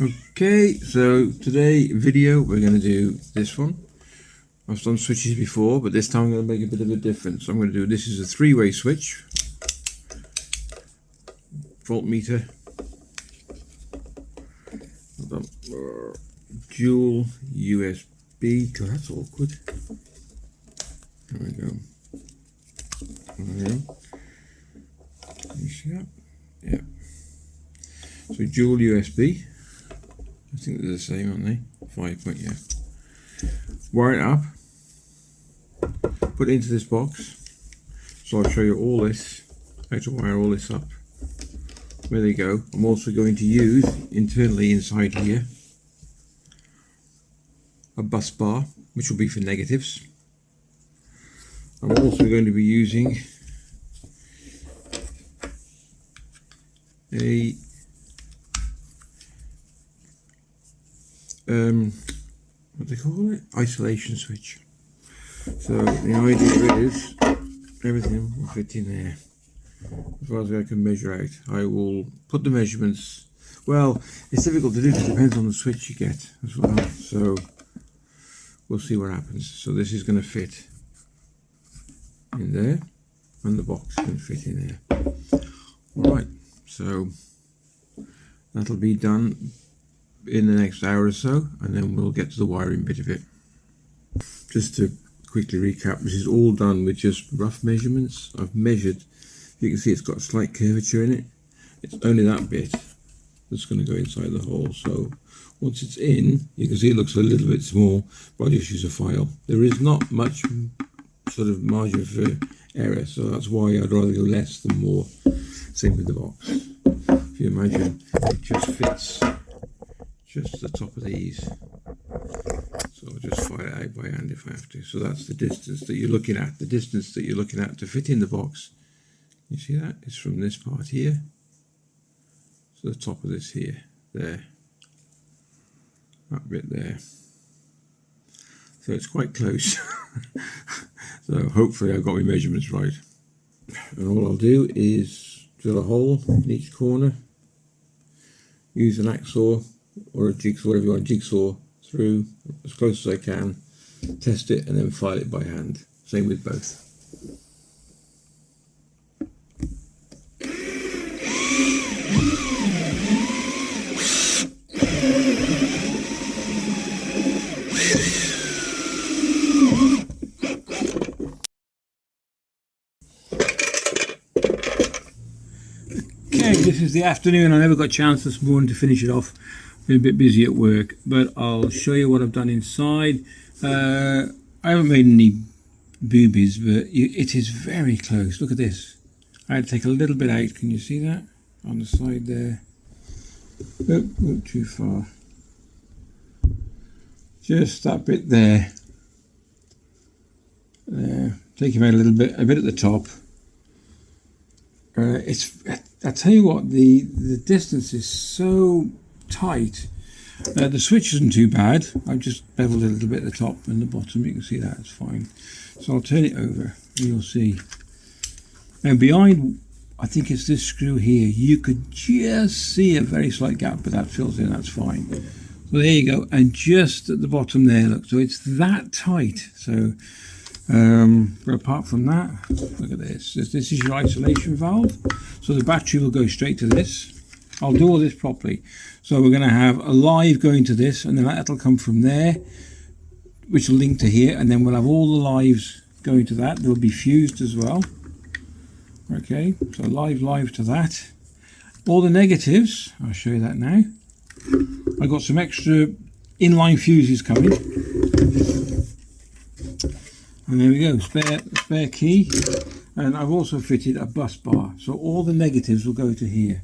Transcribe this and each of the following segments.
Okay, so today video we're going to do this one. I've done switches before, but this time I'm going to make a bit of a difference. I'm going to do, this is a three-way switch, voltmeter, dual USB. God, that's awkward. There we go. There we go. Can you see that? Yeah. So dual USB. I think they're the same, aren't they? 5 point, yeah. Wire it up. Put it into this box. So I'll show you all this, how to wire all this up. There they go. I'm also going to use internally inside here a bus bar, which will be for negatives. I'm also going to be using a what do they call it? Isolation switch. So the idea is everything will fit in there as far as I can measure out. I will put the measurements. Well, it's difficult to do because it depends on the switch you get as well. So we'll see what happens. So this is going to fit in there, and the box can fit in there. Alright, so that'll be done in the next hour or so, and then we'll get to the wiring bit of it. Just to quickly recap, this is all done with just rough measurements. I've measured, you can see it's got a slight curvature in it. It's only that bit that's going to go inside the hole. So once it's in, you can see it looks a little bit small, but I'll just use a file. There is not much sort of margin for error, so that's why I'd rather go less than more. Same with the box. If you imagine, it just fits just the top of these. So I'll just file it out by hand if I have to. So that's the distance that you're looking at. The distance that you're looking at to fit in the box. You see that? It's from this part here to the top of this here. There. That bit there. So it's quite close. So hopefully I've got my measurements right. And all I'll do is drill a hole in each corner. Use an hacksaw or a jigsaw, whatever you want, jigsaw through as close as I can, test it, and then file it by hand. Same with both. Okay, this is the afternoon. I never got a chance this morning to finish it off. Been a bit busy at work, but I'll show you what I've done inside. I haven't made any boobies, but it is very close. Look at this. I had to take a little bit out. Can you see that on the side there? Oh, not too far. Just that bit there. Take him out a bit at the top. I tell you what, the distance is so tight. The switch isn't too bad. I've just beveled a little bit at the top and the bottom. You can see that, it's fine. So I'll turn it over and you'll see. Now behind, I think it's this screw here, you could just see a very slight gap, but that fills in, that's fine. So there you go, and just at the bottom there, look, so it's that tight. So but apart from that, look at this. This is your isolation valve. So the battery will go straight to this. I'll do all this properly. So we're going to have a live going to this, and then that'll come from there, which will link to here, and then we'll have all the lives going to that. They'll be fused as well. Okay, so live to that. All the negatives, I'll show you that now. I've got some extra inline fuses coming. And there we go, spare key, and I've also fitted a bus bar, so all the negatives will go to here.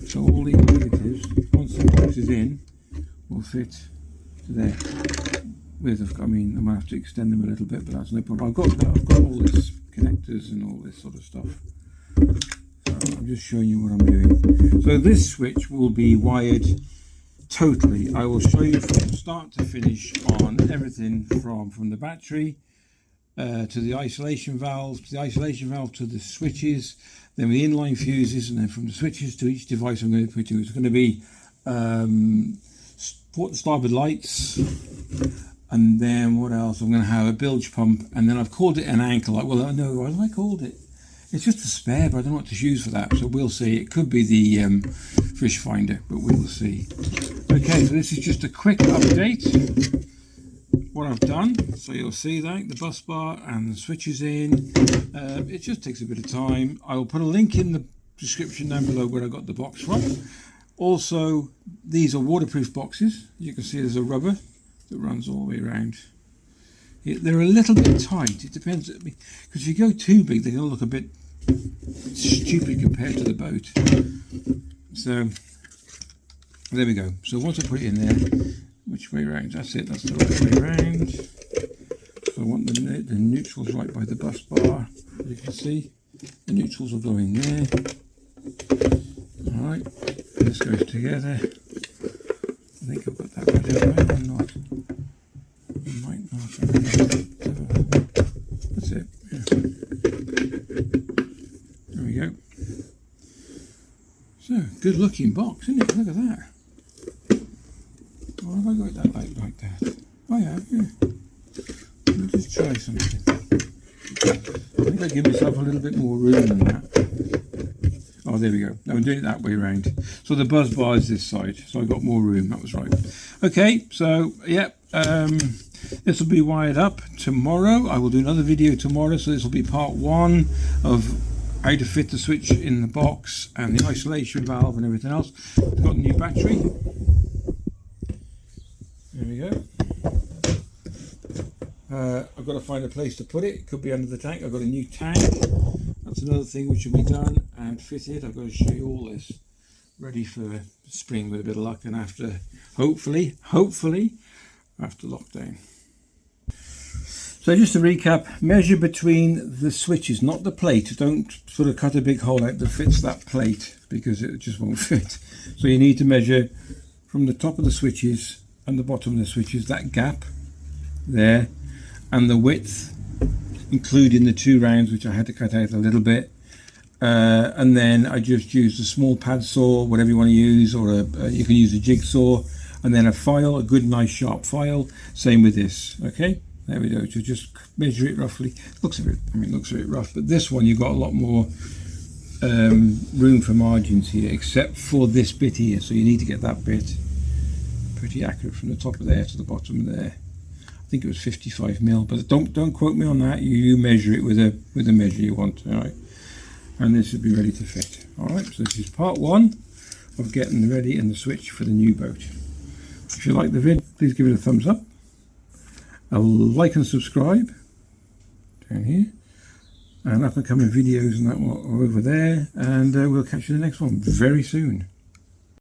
So all these negatives, once the box is in, will fit to there. I mean, I might have to extend them a little bit, but that's no problem. I've got all this connectors and all this sort of stuff. So I'm just showing you what I'm doing. So this switch will be wired totally. I will show you from start to finish on everything from the battery to the isolation valve, to the switches, then with the inline fuses, and then from the switches to each device I'm going to put in. It's going to be port starboard lights, and then what else? I'm going to have a bilge pump, and then I've called it an anchor light. Well, no, what have I called it? It's just a spare, but I don't know what to use for that, so we'll see. It could be the fish finder, but we will see. Okay, so this is just a quick update what I've done. So you'll see that the bus bar and the switches in. It just takes a bit of time. I will put a link in the description down below where I got the box from. Also, these are waterproof boxes. You can see there's a rubber that runs all the way around. They're a little bit tight. It depends, because if you go too big, they're going to look a bit stupid compared to the boat. So there we go. So once I put it in there, which way around? That's it. That's the right way around. So I want the neutrals right by the bus bar. As you can see, the neutrals will go in there. All right. This goes together. I think I've got that right or not. I might not. That's it. Yeah. There we go. So, good looking box, isn't it? Look at that. Why have I got that like that? Oh yeah, Let me just try something. I think I give myself a little bit more room than that. Oh, there we go. Now I'm doing it that way around. So the buzz bar is this side, so I got more room. That was right. Okay, so yeah, this will be wired up tomorrow. I will do another video tomorrow, so this will be part 1 of how to fit the switch in the box and the isolation valve and everything else. I've got a new battery. There we go. I've got to find a place to put it. It could be under the tank. I've got a new tank. That's another thing which will be done and fitted. I've got to show you all this. Ready for spring with a bit of luck, and after, hopefully, after lockdown. So just to recap, measure between the switches, not the plate. Don't sort of cut a big hole out that fits that plate, because it just won't fit. So you need to measure from the top of the switches and the bottom of the switches, that gap there, and the width, including the 2 rounds which I had to cut out a little bit. And then I just used a small pad saw, whatever you want to use, or you can use a jigsaw, and then a file, a good nice sharp file. Same with this. Okay, there we go. So just measure it roughly. Looks a bit rough, but this one you've got a lot more room for margins here, except for this bit here. So you need to get that bit pretty accurate from the top of there to the bottom there. I think it was 55 mil, but don't quote me on that. You measure it with a measure you want. All right, and this should be ready to fit. All right, so this is part 1 of getting ready and the switch for the new boat. If you like the vid, please give it a thumbs up, a like and subscribe down here, and up and coming videos and that are over there, and we'll catch you in the next one very soon.